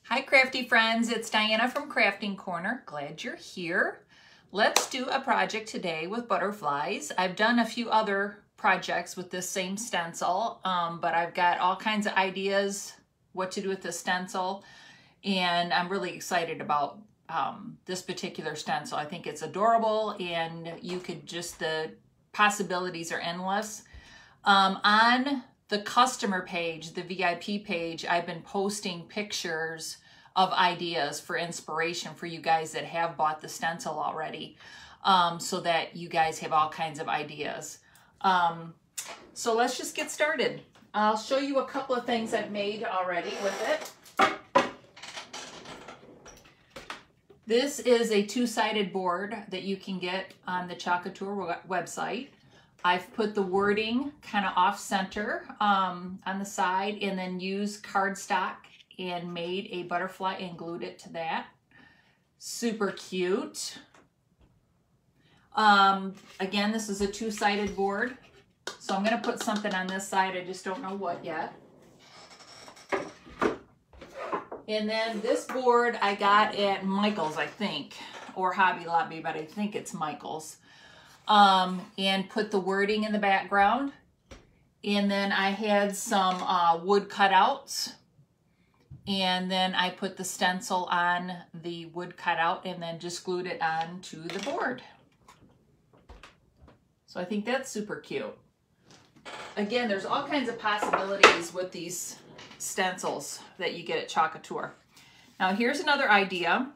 Hi crafty friends, it's Diana from Crafting Corner. Glad you're here. Let's do a project today with butterflies. I've done a few other projects with this same stencil, but I've got all kinds of ideas what to do with the stencil, and I'm really excited about this particular stencil. I think it's adorable, and you could just, the possibilities are endless. On the customer page, the VIP page, I've been posting pictures of ideas for inspiration for you guys that have bought the stencil already, so that you guys have all kinds of ideas. So let's just get started. I'll show you a couple of things I've made already with it. This is a two-sided board that you can get on the Chalkateur website. I've put the wording kind of off-center on the side, and then used cardstock and made a butterfly and glued it to that. Super cute. Again, this is a two-sided board, so I'm going to put something on this side. I just don't know what yet. And then this board I got at Michael's, I think, or Hobby Lobby, but I think it's Michael's. And put the wording in the background. And then I had some wood cutouts. And then I put the stencil on the wood cutout and then just glued it on to the board. So I think that's super cute. Again, there's all kinds of possibilities with these stencils that you get at Chalkateur. Now here's another idea.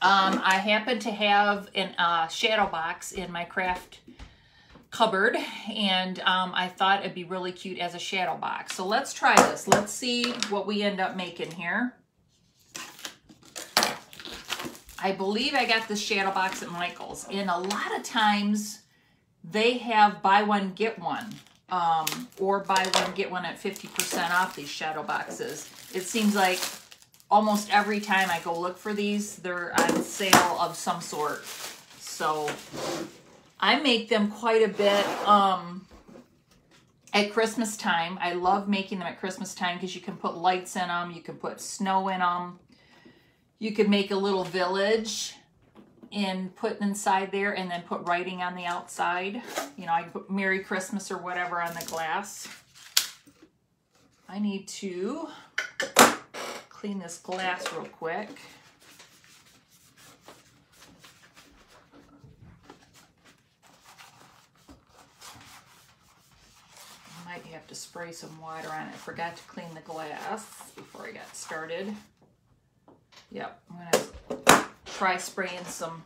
I happen to have a shadow box in my craft cupboard, and I thought it'd be really cute as a shadow box. So let's try this. Let's see what we end up making here. I believe I got this shadow box at Michael's, and a lot of times they have buy one, get one, or buy one, get one at 50% off these shadow boxes. It seems like almost every time I go look for these, they're on sale of some sort. So I make them quite a bit at Christmas time. I love making them at Christmas time because you can put lights in them, you can put snow in them, you could make a little village and put inside there, and then put writing on the outside. You know, I put Merry Christmas or whatever on the glass. I need to clean this glass real quick. I might have to spray some water on it. I forgot to clean the glass before I got started. Yep, I'm gonna try spraying some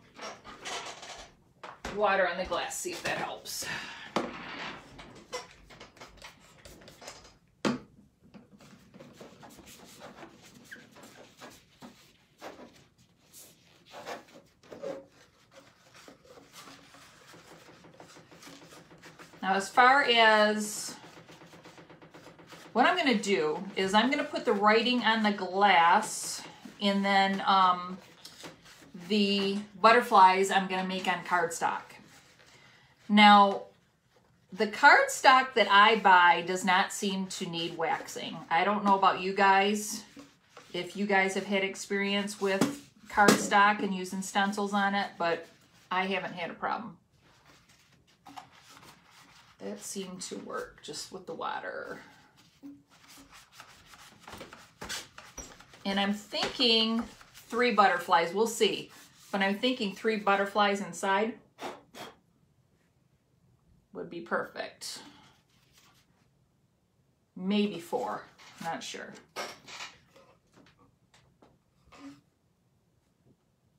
water on the glass, see if that helps. Now, as far as what I'm going to do is I'm going to put the writing on the glass, and then the butterflies I'm going to make on cardstock. Now, the cardstock that I buy does not seem to need waxing. I don't know about you guys, if you guys have had experience with cardstock and using stencils on it, but I haven't had a problem. That seemed to work just with the water. And I'm thinking 3 butterflies, we'll see. But I'm thinking 3 butterflies inside would be perfect. Maybe 4, not sure.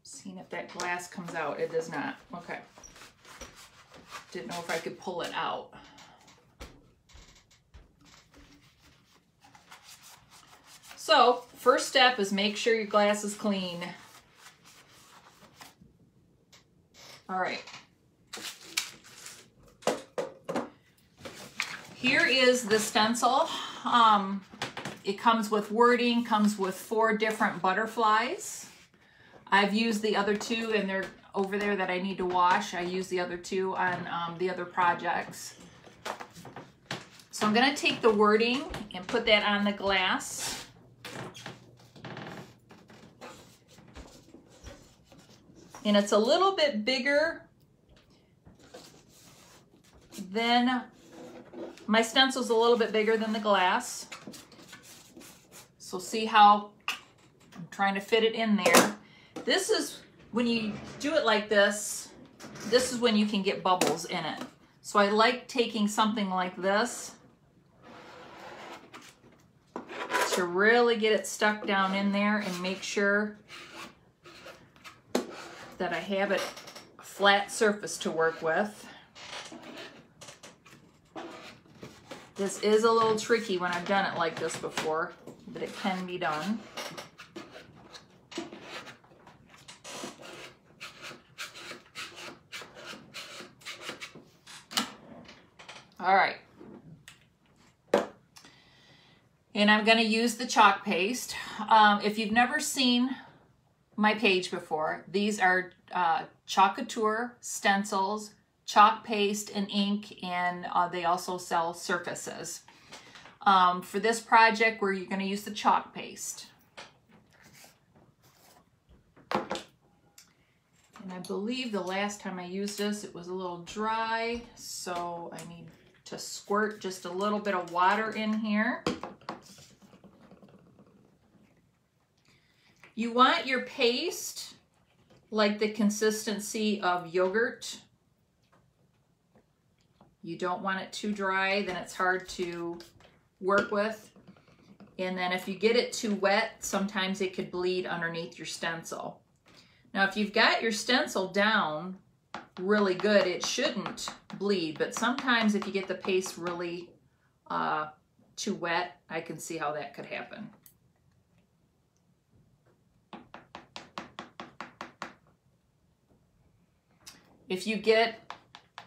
Seeing if that glass comes out. It does not. Okay. Didn't know if I could pull it out. So, first step is make sure your glass is clean. All right. Here is the stencil. It comes with wording, comes with 4 different butterflies. I've used the other 2, and they're over there that I need to wash. I use the other 2 on the other projects. So I'm going to take the wording and put that on the glass. And it's a little bit bigger than, my stencil's a little bit bigger than the glass. So see how I'm trying to fit it in there. This is, when you do it like this is when you can get bubbles in it. So I like taking something like this to really get it stuck down in there and make sure that I have it a flat surface to work with. This is a little tricky when I've done it like this before, but it can be done. All right. And I'm going to use the chalk paste. If you've never seen my page before, these are Chalkateur stencils, chalk paste, and ink, and they also sell surfaces. For this project, we're going to use the chalk paste. And I believe the last time I used this, it was a little dry, so I need to squirt just a little bit of water in here. You want your paste like the consistency of yogurt. You don't want it too dry, then it's hard to work with. And then if you get it too wet, sometimes it could bleed underneath your stencil. Now, if you've got your stencil down really good, it shouldn't bleed, but sometimes if you get the paste really too wet, I can see how that could happen. If you get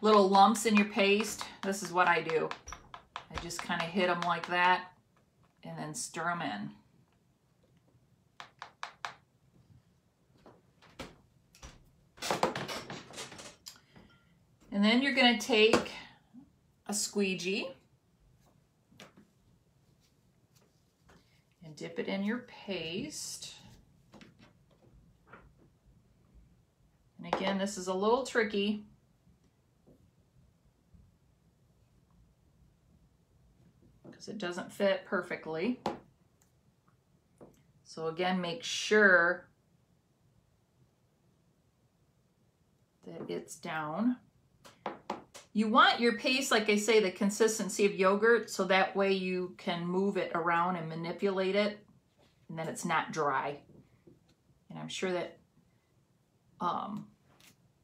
little lumps in your paste, this is what I do. I just kind of hit them like that and then stir them in. And then you're going to take a squeegee and dip it in your paste. And again, this is a little tricky. Because it doesn't fit perfectly. So again, make sure that it's down. You want your paste, like I say, the consistency of yogurt, so that way you can move it around and manipulate it, and then it's not dry. And I'm sure that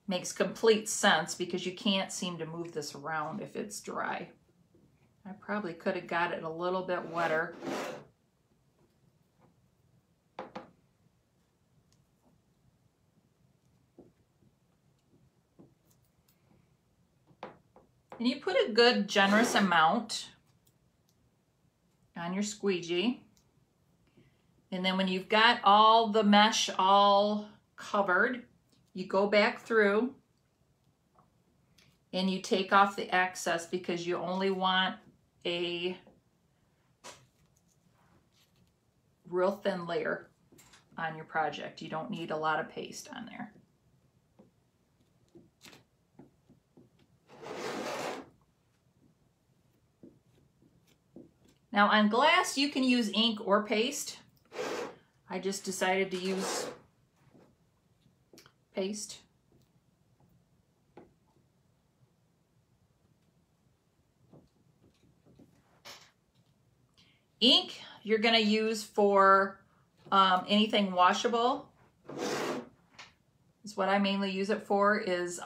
makes complete sense, because you can't seem to move this around if it's dry. I probably could have got it a little bit wetter. And you put a good generous amount on your squeegee. And then when you've got all the mesh all covered, you go back through and you take off the excess, because you only want a real thin layer on your project. You don't need a lot of paste on there. Now on glass, you can use ink or paste. I just decided to use paste. Ink, you're going to use for anything washable. Is what I mainly use it for, is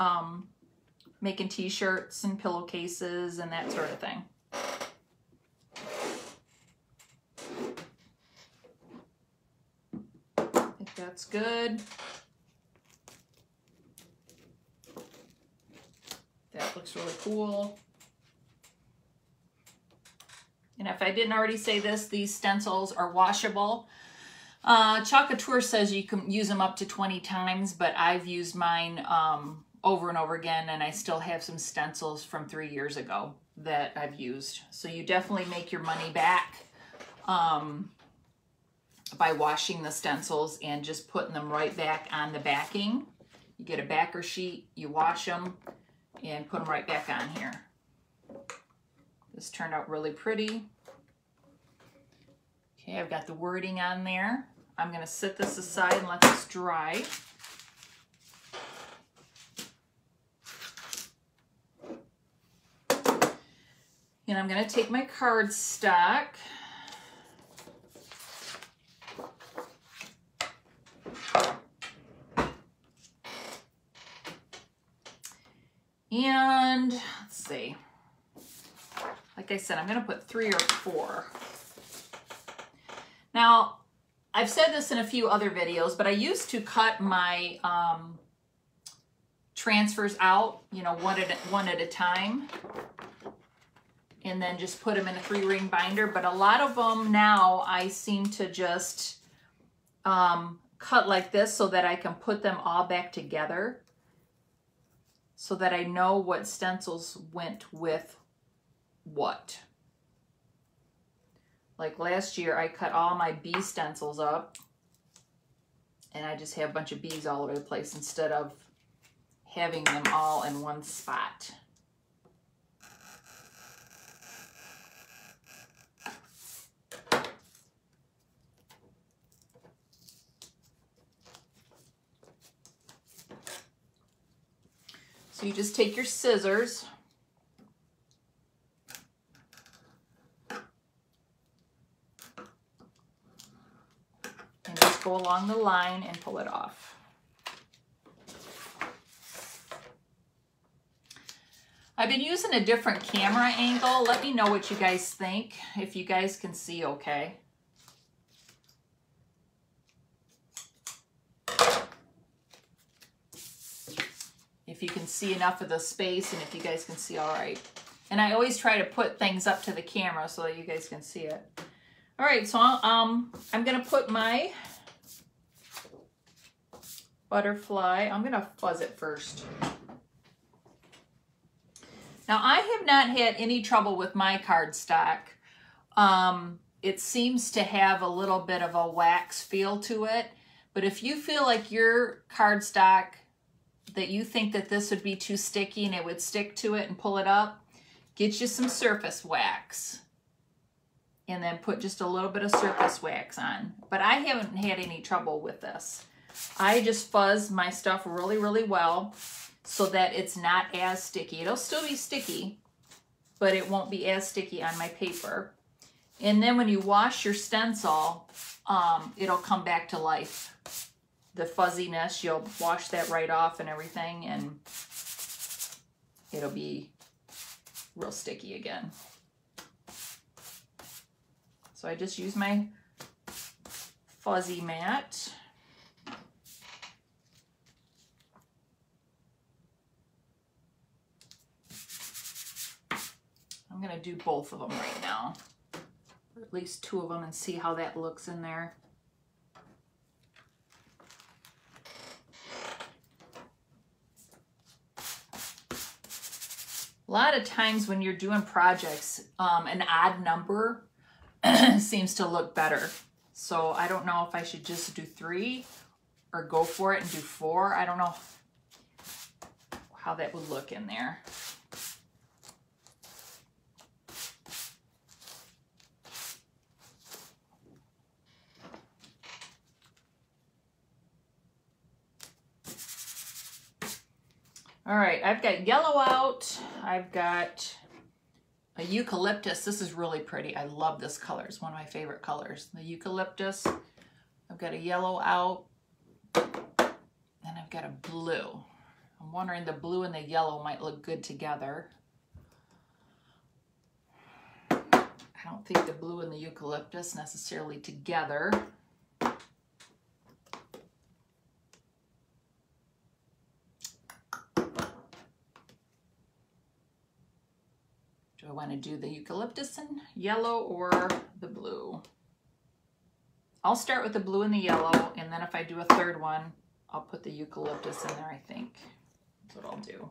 making t-shirts and pillowcases and that sort of thing. I think that's good. That looks really cool. And if I didn't already say this, these stencils are washable. Chalkateur says you can use them up to 20 times, but I've used mine over and over again, and I still have some stencils from 3 years ago that I've used. So you definitely make your money back by washing the stencils and just putting them right back on the backing. You get a backer sheet, you wash them, and put them right back on here. This turned out really pretty. Okay, I've got the wording on there. I'm going to set this aside and let this dry. And I'm going to take my cardstock. And let's see. Like I said, I'm going to put 3 or 4. Now, I've said this in a few other videos, but I used to cut my transfers out, you know, one at a time, and then just put them in a 3-ring binder. But a lot of them now I seem to just cut like this so that I can put them all back together, so that I know what stencils went with what. Like last year, I cut all my bee stencils up, and I just have a bunch of bees all over the place instead of having them all in one spot. So you just take your scissors and just go along the line and pull it off. I've been using a different camera angle. Let me know what you guys think, if you guys can see okay. If you can see enough of the space, and if you guys can see all right. And I always try to put things up to the camera so that you guys can see it. All right, so I'm gonna put my butterfly, I'm gonna fuzz it first. Now, I have not had any trouble with my cardstock. It seems to have a little bit of a wax feel to it, but if you feel like your cardstock, that you think that this would be too sticky and it would stick to it and pull it up, get you some surface wax and then put just a little bit of surface wax on. But I haven't had any trouble with this. I just fuzz my stuff really, really well so that it's not as sticky. It'll still be sticky, but it won't be as sticky on my paper. And then when you wash your stencil, it'll come back to life. The fuzziness, you'll wash that right off and everything, and it'll be real sticky again. So I just use my fuzzy mat. I'm gonna do both of them right now, or at least 2 of them, and see how that looks in there. A lot of times when you're doing projects, an odd number seems to look better. So I don't know if I should just do 3 or go for it and do 4. I don't know how that would look in there. All right, I've got yellow out. I've got a eucalyptus. This is really pretty. I love this color. It's one of my favorite colors. The eucalyptus. I've got a yellow out. And I've got a blue. I'm wondering the blue and the yellow might look good together. I don't think the blue and the eucalyptus necessarily together. Do I want to do the eucalyptus in yellow or the blue? I'll start with the blue and the yellow, and then if I do a third one, I'll put the eucalyptus in there, I think. That's what I'll do.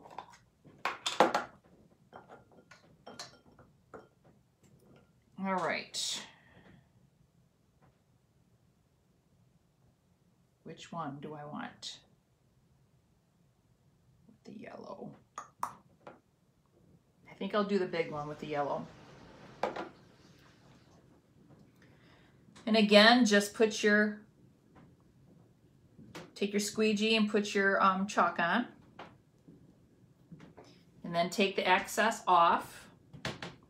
All right. Which one do I want? the yellow. I think I'll do the big one with the yellow. And again, just put your, take your squeegee and put your chalk on. And then take the excess off.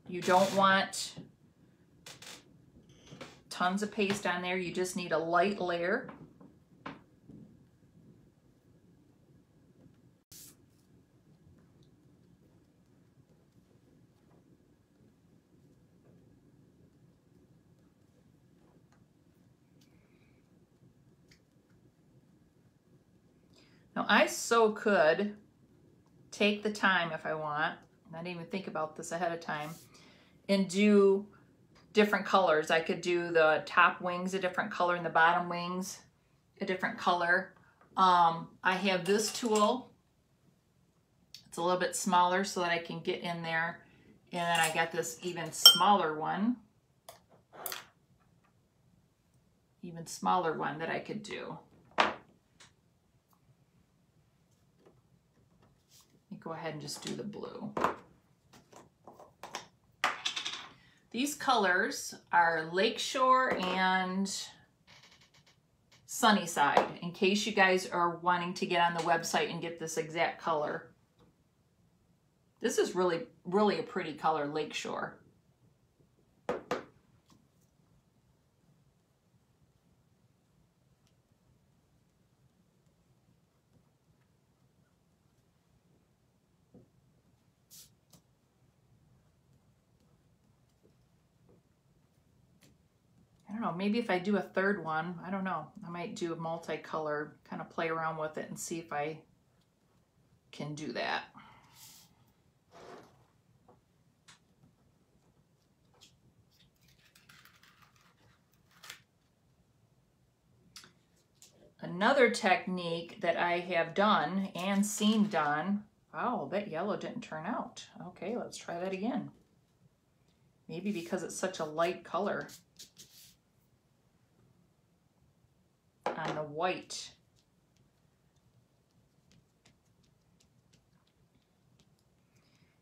You don't want tons of paste on there. You just need a light layer. Now I so could take the time if I want, and I didn't even think about this ahead of time, and do different colors. I could do the top wings a different color and the bottom wings a different color. I have this tool. It's a little bit smaller so that I can get in there. And then I got this even smaller one. Even smaller one that I could do. Go ahead and just do the blue. These colors are Lakeshore and Sunnyside, in case you guys are wanting to get on the website and get this exact color. This is really, really a pretty color, Lakeshore. I don't know, maybe if I do a third one, I don't know, I might do a multicolor, kind of play around with it and see if I can do that. Another technique that I have done and seen done, wow, that yellow didn't turn out. Okay, let's try that again. Maybe because it's such a light color on the white.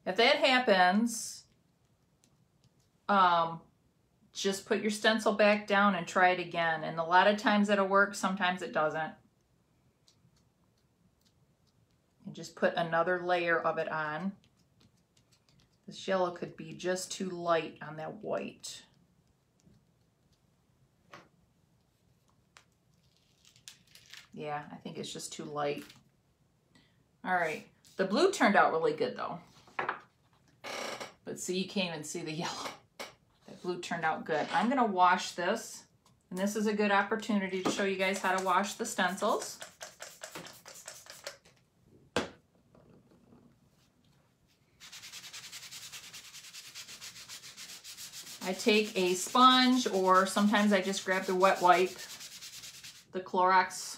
If that happens, just put your stencil back down and try it again. And a lot of times it'll work, sometimes it doesn't. And just put another layer of it on. This yellow could be just too light on that white. Yeah, I think it's just too light. All right, the blue turned out really good though. But see, you can't even see the yellow. That blue turned out good. I'm gonna wash this, and this is a good opportunity to show you guys how to wash the stencils. I take a sponge, or sometimes I just grab the wet wipe, the Clorox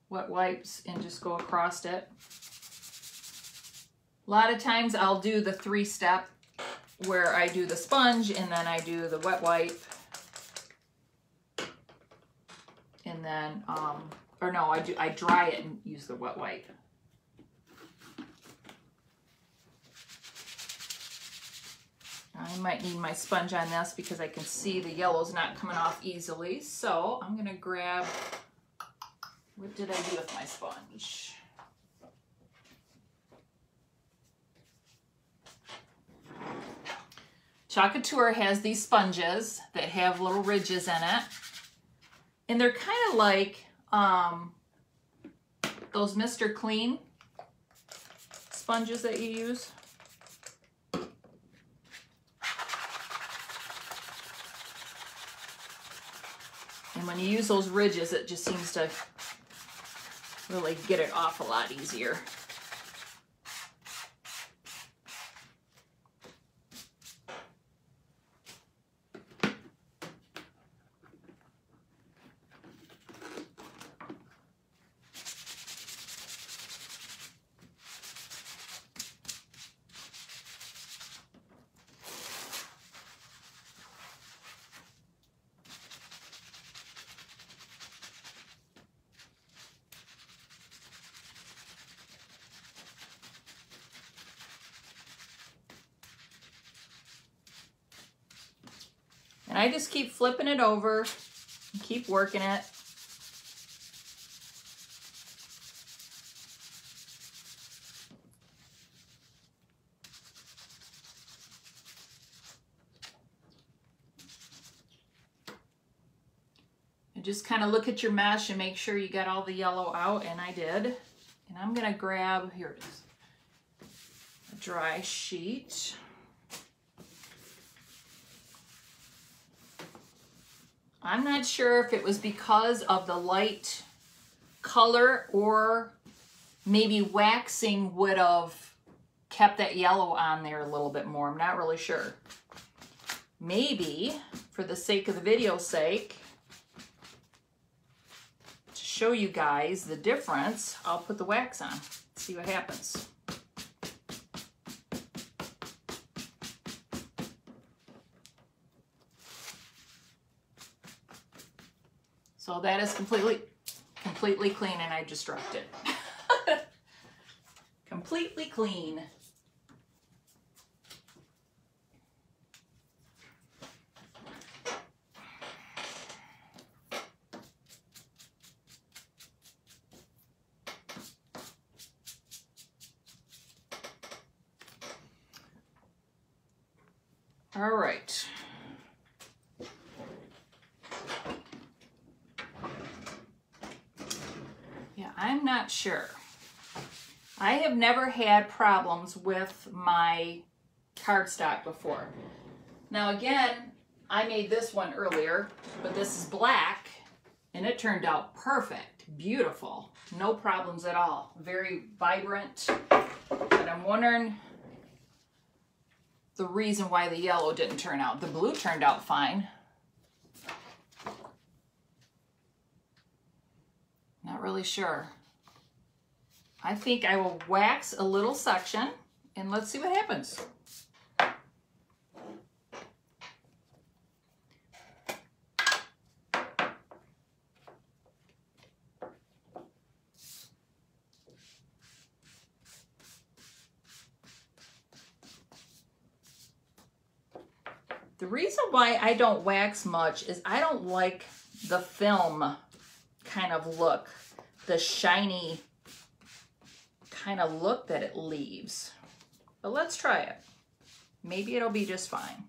wet wipes, and just go across it. A lot of times I'll do the 3-step where I do the sponge and then I do the wet wipe. And then, or no, I dry it and use the wet wipe. I might need my sponge on this because I can see the yellow's not coming off easily. So I'm gonna grab, what did I do with my sponge? Chalkateur has these sponges that have little ridges in it. And they're kind of like those Mr. Clean sponges that you use. And when you use those ridges, it just seems to really get it off a lot easier. And I just keep flipping it over and keep working it. And just kind of look at your mesh and make sure you got all the yellow out, and I did. And I'm gonna grab, here it is, a dry sheet. I'm not sure if it was because of the light color or maybe waxing would have kept that yellow on there a little bit more. I'm not really sure. Maybe, for the sake of the video's sake, to show you guys the difference, I'll put the wax on. See what happens. So that is completely clean, and I just dropped it. Completely clean. All right. Yeah, I'm not sure. I have never had problems with my cardstock before. Now again, I made this one earlier, but this is black, and it turned out perfect, beautiful, no problems at all. Very vibrant, but I'm wondering the reason why the yellow didn't turn out. The blue turned out fine. Not really sure. I think I will wax a little section and let's see what happens. The reason why I don't wax much is I don't like the film kind of look, the shiny kind of look that it leaves. But let's try it. Maybe it'll be just fine.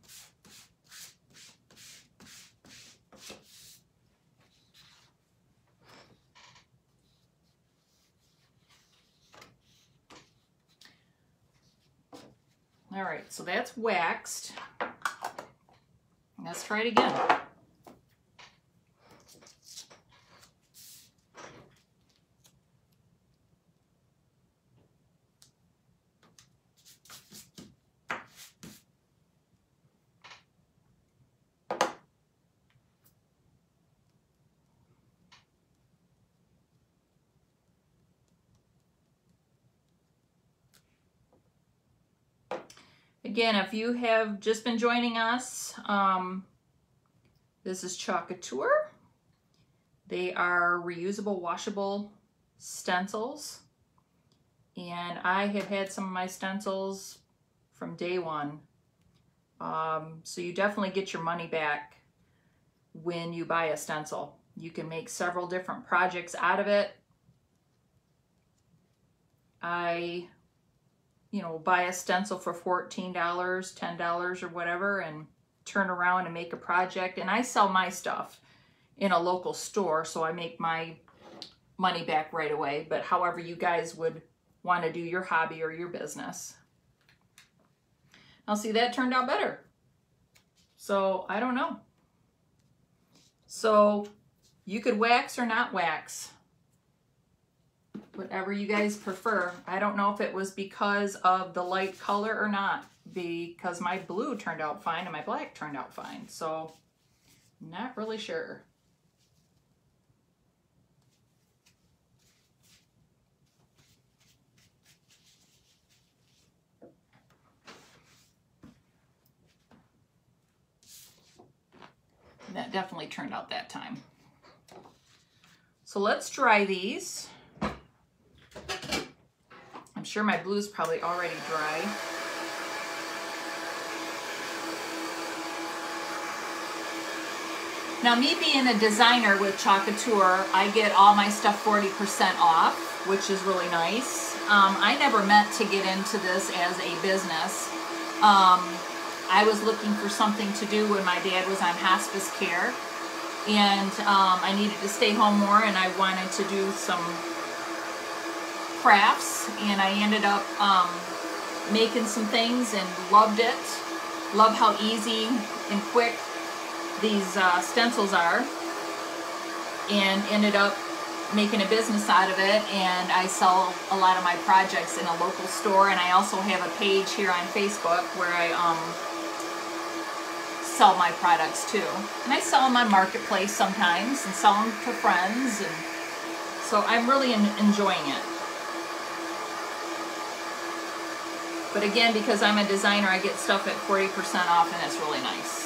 All right, so that's waxed. Let's try it again. Again, if you have just been joining us, this is Chalk Couture. They are reusable, washable stencils. And I have had some of my stencils from day one. So you definitely get your money back when you buy a stencil. You can make several different projects out of it. I buy a stencil for $14, $10 or whatever, and turn around and make a project. And I sell my stuff in a local store, so I make my money back right away. But however you guys would want to do your hobby or your business. Now see, that turned out better. So I don't know. So you could wax or not wax. Whatever you guys prefer. I don't know if it was because of the light color or not, because my blue turned out fine and my black turned out fine. So, not really sure. That definitely turned out that time. So let's dry these. I'm sure my blue's probably already dry. Now, me being a designer with Chalkateur, I get all my stuff 40% off, which is really nice. I never meant to get into this as a business. I was looking for something to do when my dad was on hospice care, and I needed to stay home more, and I wanted to do some crafts, and I ended up making some things and loved it. Love how easy and quick these stencils are, and ended up making a business out of it. And I sell a lot of my projects in a local store, and I also have a page here on Facebook where I sell my products too. And I sell them on Marketplace sometimes and sell them to friends, and so I'm really enjoying it. But again, because I'm a designer, I get stuff at 40% off, and it's really nice.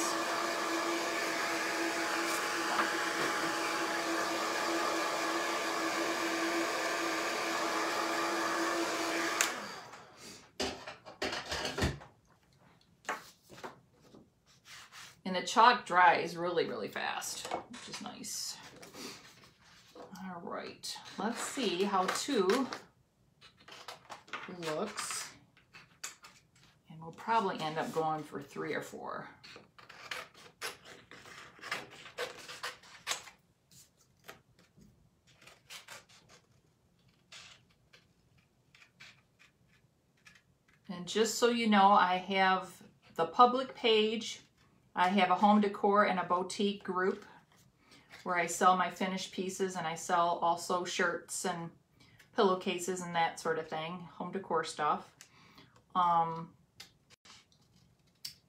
And the chalk dries really, really fast, which is nice. All right, let's see how 2 looks. And we'll probably end up going for 3 or 4. And just so you know, I have the public page. I have a home decor and a boutique group where I sell my finished pieces, and I sell also shirts and pillowcases and that sort of thing, home decor stuff.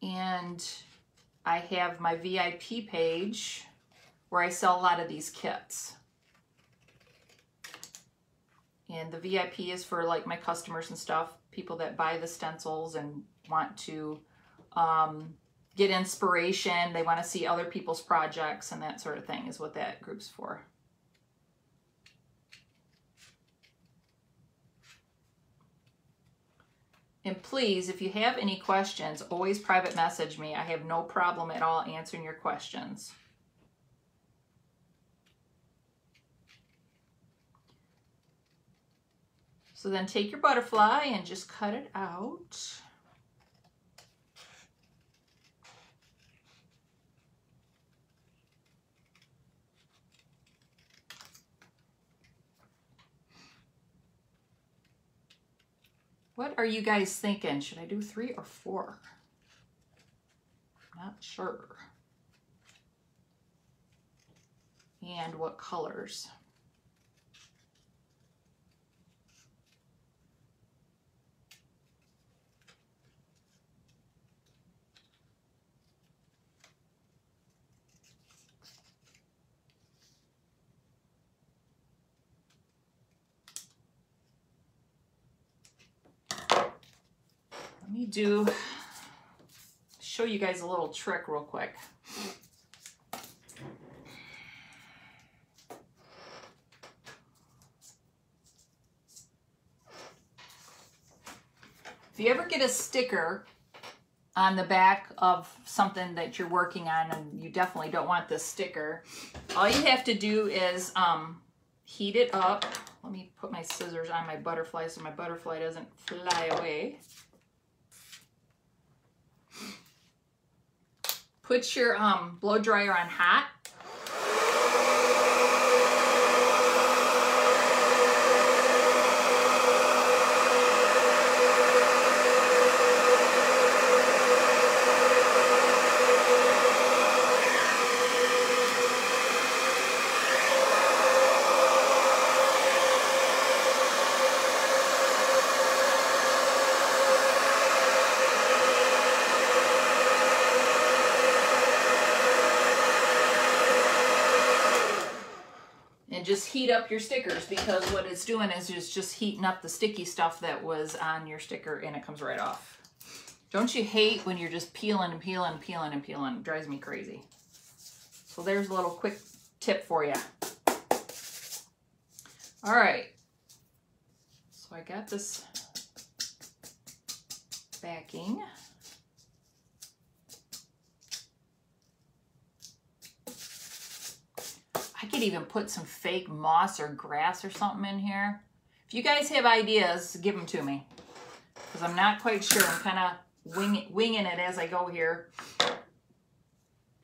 And I have my VIP page where I sell a lot of these kits. And the VIP is for like my customers and stuff, people that buy the stencils and want to get inspiration. They want to see other people's projects and that sort of thing is what that group's for. And please, if you have any questions, always private message me. I have no problem at all answering your questions. So then take your butterfly and just cut it out. What are you guys thinking? Should I do 3 or 4? Not sure. And what colors? Let me show you guys a little trick real quick. If you ever get a sticker on the back of something that you're working on and you definitely don't want this sticker, all you have to do is heat it up. Let me put my scissors on my butterfly so my butterfly doesn't fly away. Put your blow dryer on hot. And just heat up your stickers, because what it's doing is just heating up the sticky stuff that was on your sticker, and it comes right off. Don't you hate when you're just peeling and peeling and peeling and peeling? It drives me crazy. So there's a little quick tip for you. All right. So I got this backing. I could even put some fake moss or grass or something in here. If you guys have ideas, give them to me. Because I'm not quite sure. I'm kind of winging it as I go here.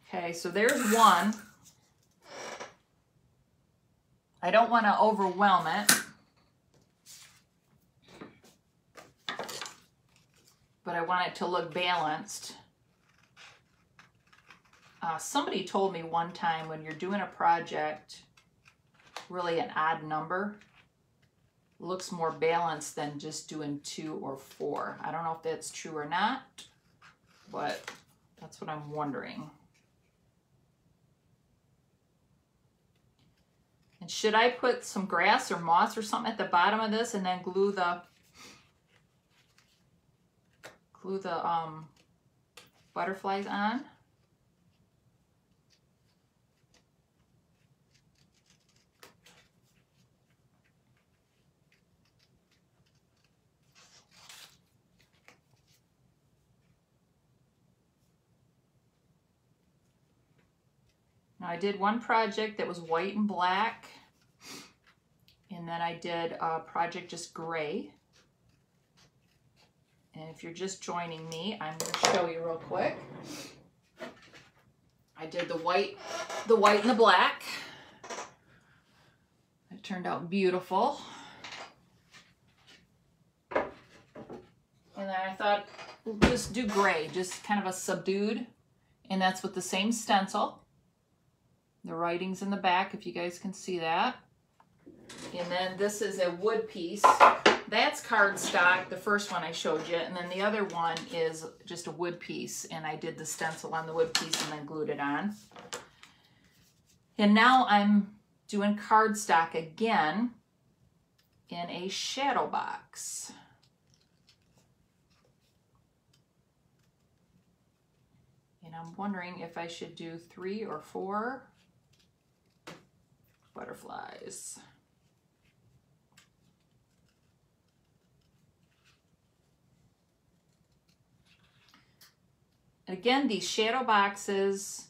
Okay, so there's one. I don't want to overwhelm it. But I want it to look balanced. Somebody told me one time when you're doing a project, really an odd number looks more balanced than just doing 2 or 4. I don't know if that's true or not, but that's what I'm wondering. And should I put some grass or moss or something at the bottom of this and then glue the butterflies on? Now I did one project that was white and black, and then I did a project just gray. And if you're just joining me, I'm going to show you real quick. I did the white and the black. It turned out beautiful. And then I thought, we'll just do gray, just kind of a subdued. And that's with the same stencil. The writing's in the back, if you guys can see that. And then this is a wood piece. That's cardstock, the first one I showed you. And then the other one is just a wood piece. And I did the stencil on the wood piece and then glued it on. And now I'm doing cardstock again in a shadow box. And I'm wondering if I should do 3 or 4 butterflies. And again, these shadow boxes,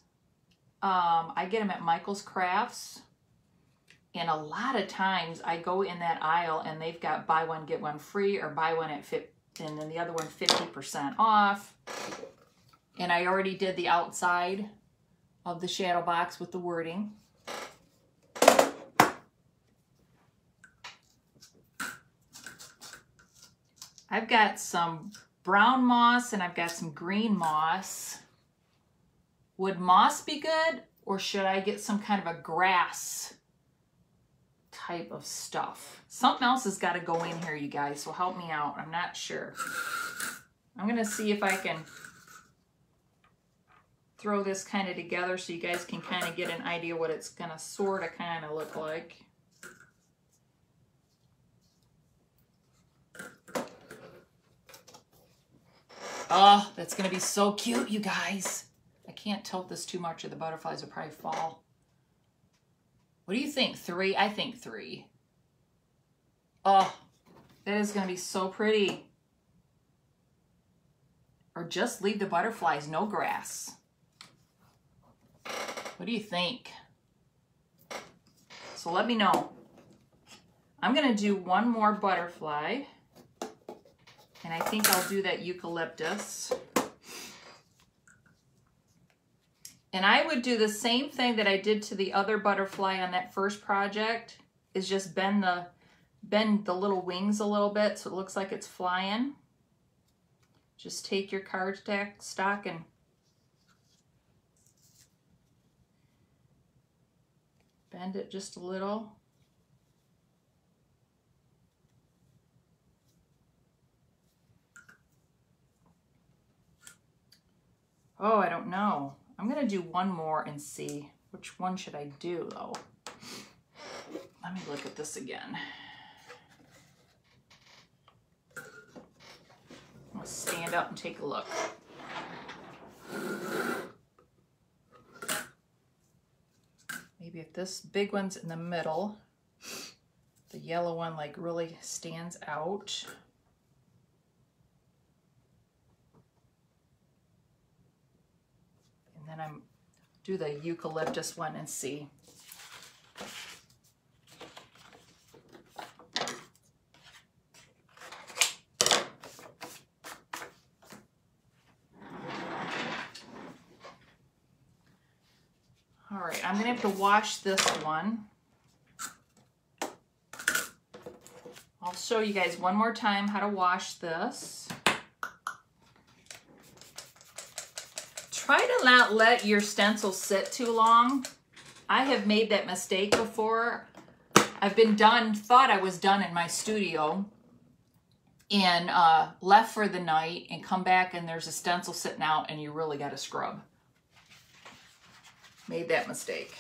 I get them at Michael's Crafts. And a lot of times I go in that aisle and they've got buy one, get one free, or buy one at and then the other one 50% off. And I already did the outside of the shadow box with the wording. I've got some brown moss and I've got some green moss. Would moss be good, or should I get some kind of a grass type of stuff? Something else has got to go in here, you guys, so help me out. I'm not sure. I'm going to see if I can throw this kind of together so you guys can kind of get an idea what it's going to sort of kind of look like. Oh, that's going to be so cute, you guys. I can't tilt this too much or the butterflies will probably fall. What do you think? 3? I think 3. Oh, that is going to be so pretty. Or just leave the butterflies, no grass. What do you think? So let me know. I'm going to do one more butterfly. And I think I'll do that eucalyptus. And I would do the same thing that I did to the other butterfly on that first project, is just bend the little wings a little bit so it looks like it's flying. Just take your cardstock and bend it just a little. Oh, I don't know. I'm going to do one more and see. Which one should I do, though? Let me look at this again. I'm going to stand up and take a look. Maybe if this big one's in the middle, the yellow one like really stands out. And then I'm do the eucalyptus one and see. All right, I'm gonna have to wash this one. I'll show you guys one more time how to wash this. Try to not let your stencil sit too long. I have made that mistake before. I've been done, thought I was done in my studio and left for the night and come back and there's a stencil sitting out and you really got to scrub. Made that mistake.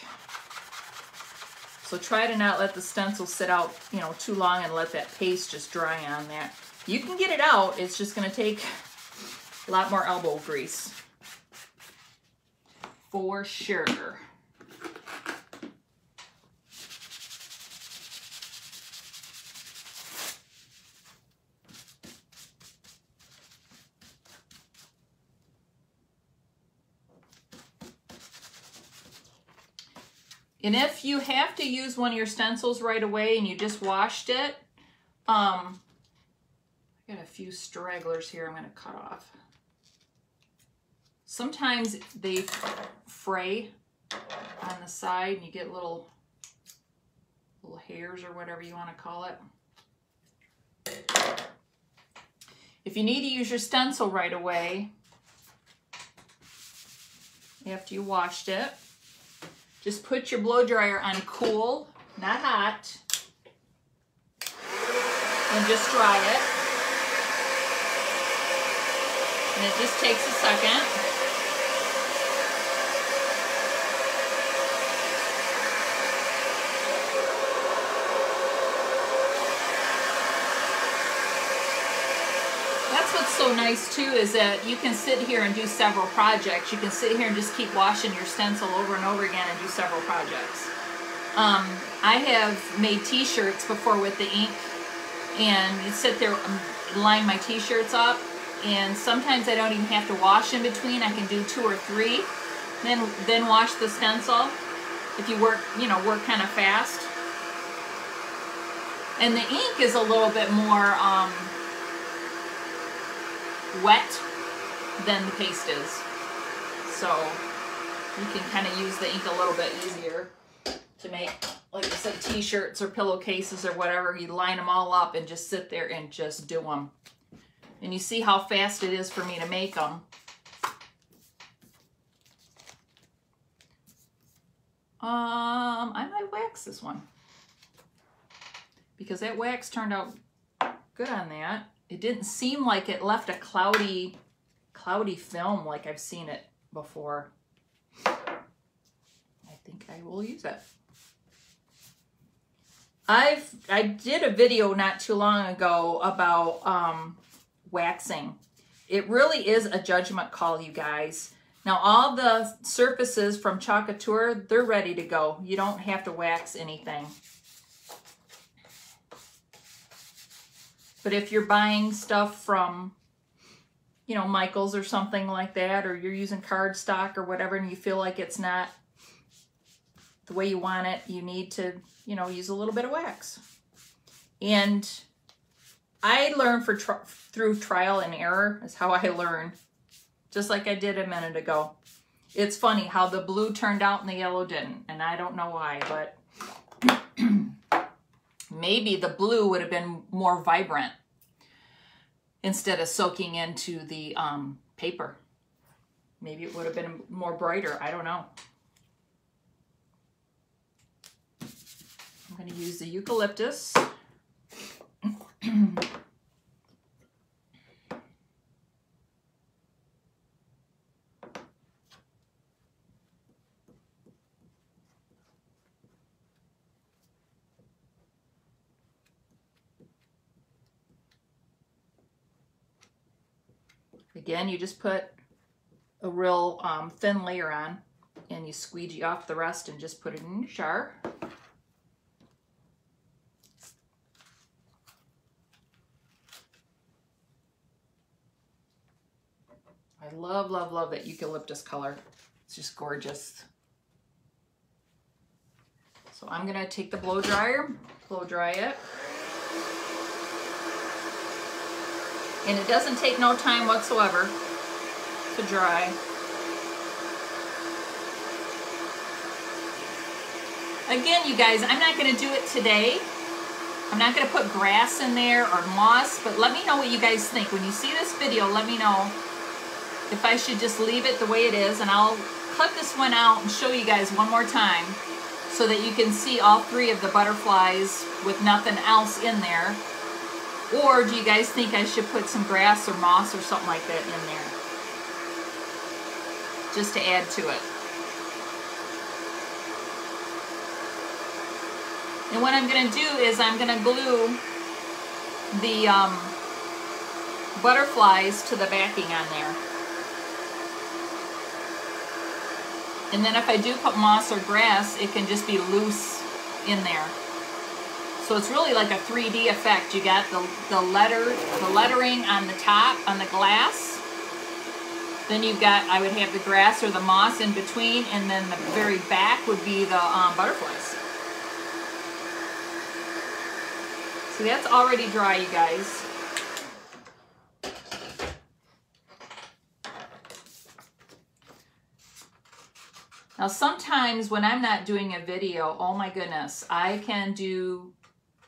So try to not let the stencil sit out, you know, too long and let that paste just dry on that. You can get it out, it's just gonna take a lot more elbow grease. For sure. And if you have to use one of your stencils right away and you just washed it, I got a few stragglers here I'm going to cut off. Sometimes they fray on the side and you get little hairs or whatever you want to call it. If you need to use your stencil right away, after you washed it, just put your blow dryer on cool, not hot, and just dry it. And it just takes a second. That's what's so nice too, is that you can sit here and do several projects. You can sit here and just keep washing your stencil over and over again and do several projects. I have made t-shirts before with the ink, and you sit there, line my t-shirts up, and sometimes I don't even have to wash in between. I can do 2 or 3, then wash the stencil if you work, you know, work kind of fast. And the ink is a little bit more wet than the paste is, so you can kind of use the ink a little bit easier to make, like I said, t-shirts or pillowcases or whatever. You line them all up and just sit there and just do them, and you see how fast it is for me to make them. I might wax this one because that wax turned out good on that. It didn't seem like it left a cloudy film like I've seen it before. I think I will use it. I did a video not too long ago about waxing. It really is a judgment call, you guys. Now all the surfaces from Chalk Couture, they're ready to go. You don't have to wax anything. But if you're buying stuff from, you know, Michael's or something like that, or you're using cardstock or whatever, and you feel like it's not the way you want it, you need to, you know, use a little bit of wax. And I learned through trial and error is how I learn, just like I did a minute ago. It's funny how the blue turned out and the yellow didn't, and I don't know why, but maybe the blue would have been more vibrant instead of soaking into the paper. Maybe it would have been more brighter. I don't know. I'm going to use the eucalyptus. Again, you just put a real thin layer on and you squeegee off the rest and just put it in your jar. I love, love, love that eucalyptus color. It's just gorgeous. So I'm gonna take the blow dryer, blow dry it. And it doesn't take no time whatsoever to dry. Again, you guys, I'm not gonna do it today. I'm not gonna put grass in there or moss, but let me know what you guys think. When you see this video, let me know if I should just leave it the way it is, and I'll cut this one out and show you guys one more time so that you can see all 3 of the butterflies with nothing else in there. Or do you guys think I should put some grass or moss or something like that in there, just to add to it? And what I'm going to do is I'm going to glue the butterflies to the backing on there. And then if I do put moss or grass, it can just be loose in there. So it's really like a 3D effect. You got the lettering on the top, on the glass. Then you've got, I would have the grass or the moss in between, and then the very back would be the butterflies. So that's already dry, you guys. Now sometimes when I'm not doing a video, oh my goodness, I can do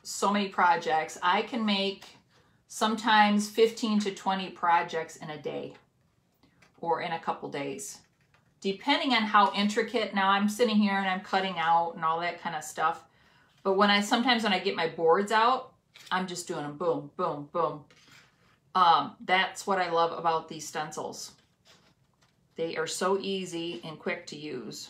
so many projects. I can make sometimes 15 to 20 projects in a day or in a couple days, depending on how intricate. Now I'm sitting here and I'm cutting out and all that kind of stuff. But sometimes when I get my boards out, I'm just doing them boom, boom, boom. That's what I love about these stencils. They are so easy and quick to use.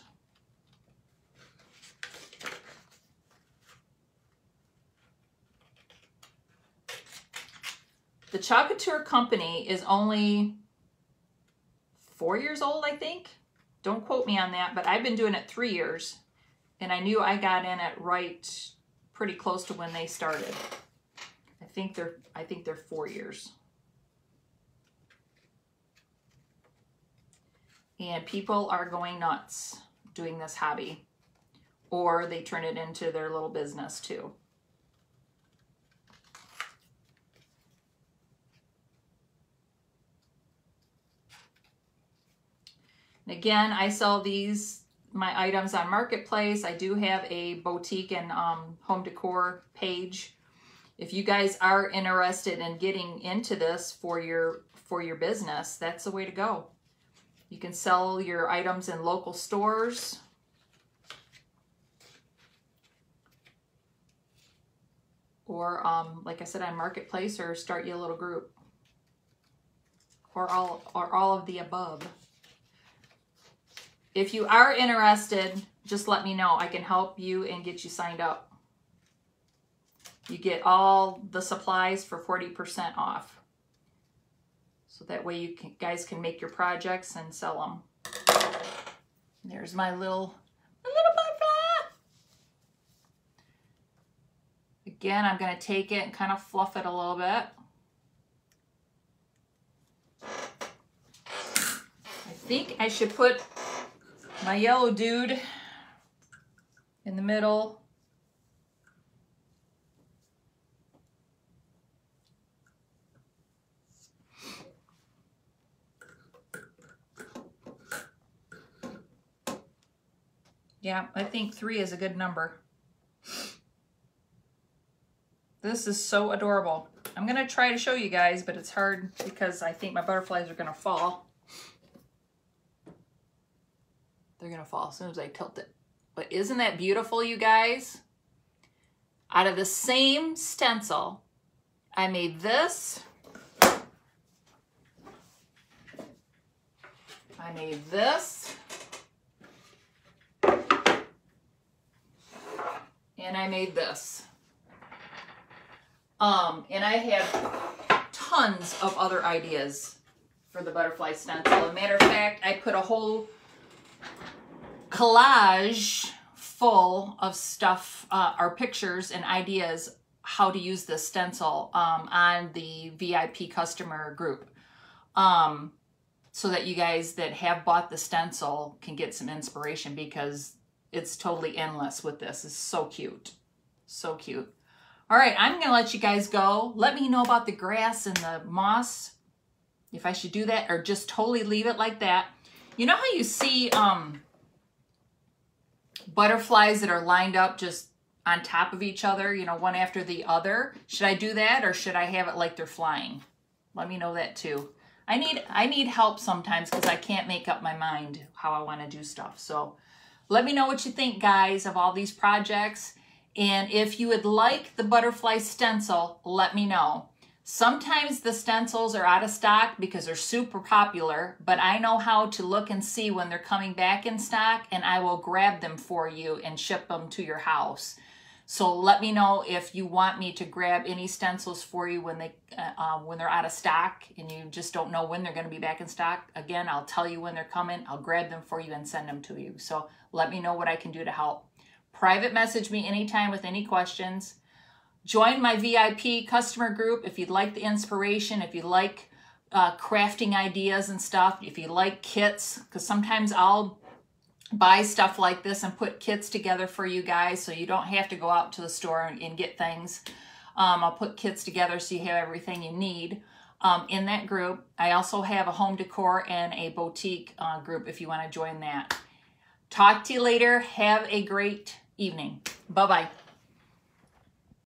The Chalkateur company is only 4 years old, I think. Don't quote me on that, but I've been doing it 3 years, and I knew I got in it right pretty close to when they started. I think they're 4 years. And people are going nuts doing this hobby, or they turn it into their little business too. And again, I sell my items on Marketplace. I do have a boutique and home decor page. If you guys are interested in getting into this for your business, that's the way to go. You can sell your items in local stores. Or, like I said, on Marketplace, or start you a little group. Or all of the above. If you are interested, just let me know. I can help you and get you signed up. You get all the supplies for 40% off. So that way you guys can make your projects and sell them. There's my little butterfly. Again, I'm going to take it and kind of fluff it a little bit. I think I should put my yellow dude in the middle. Yeah, I think 3 is a good number. This is so adorable. I'm going to try to show you guys, but it's hard because I think my butterflies are going to fall. They're going to fall as soon as I tilt it. But isn't that beautiful, you guys? Out of the same stencil, I made this. I made this. And I made this. And I have tons of other ideas for the butterfly stencil. As a matter of fact, I put a whole collage full of stuff, or pictures and ideas how to use this stencil on the VIP customer group. So that you guys that have bought the stencil can get some inspiration, because it's totally endless with this. It's so cute. So cute. All right, I'm going to let you guys go. Let me know about the grass and the moss, if I should do that or just totally leave it like that. You know how you see butterflies that are lined up just on top of each other, you know, one after the other? Should I do that or should I have it like they're flying? Let me know that too. I need help sometimes because I can't make up my mind how I want to do stuff. So let me know what you think, guys, of all these projects. And if you would like the butterfly stencil, let me know. Sometimes the stencils are out of stock because they're super popular, but I know how to look and see when they're coming back in stock, and I will grab them for you and ship them to your house. So let me know if you want me to grab any stencils for you when they're out of stock and you just don't know when they're going to be back in stock. Again, I'll tell you when they're coming. I'll grab them for you and send them to you. So let me know what I can do to help. Private message me anytime with any questions. Join my VIP customer group if you'd like the inspiration, if you like crafting ideas and stuff, if you like kits, because sometimes I'll buy stuff like this and put kits together for you guys so you don't have to go out to the store and get things. I'll put kits together so you have everything you need in that group. I also have a home decor and a boutique group if you want to join that. Talk to you later. Have a great evening. Bye-bye.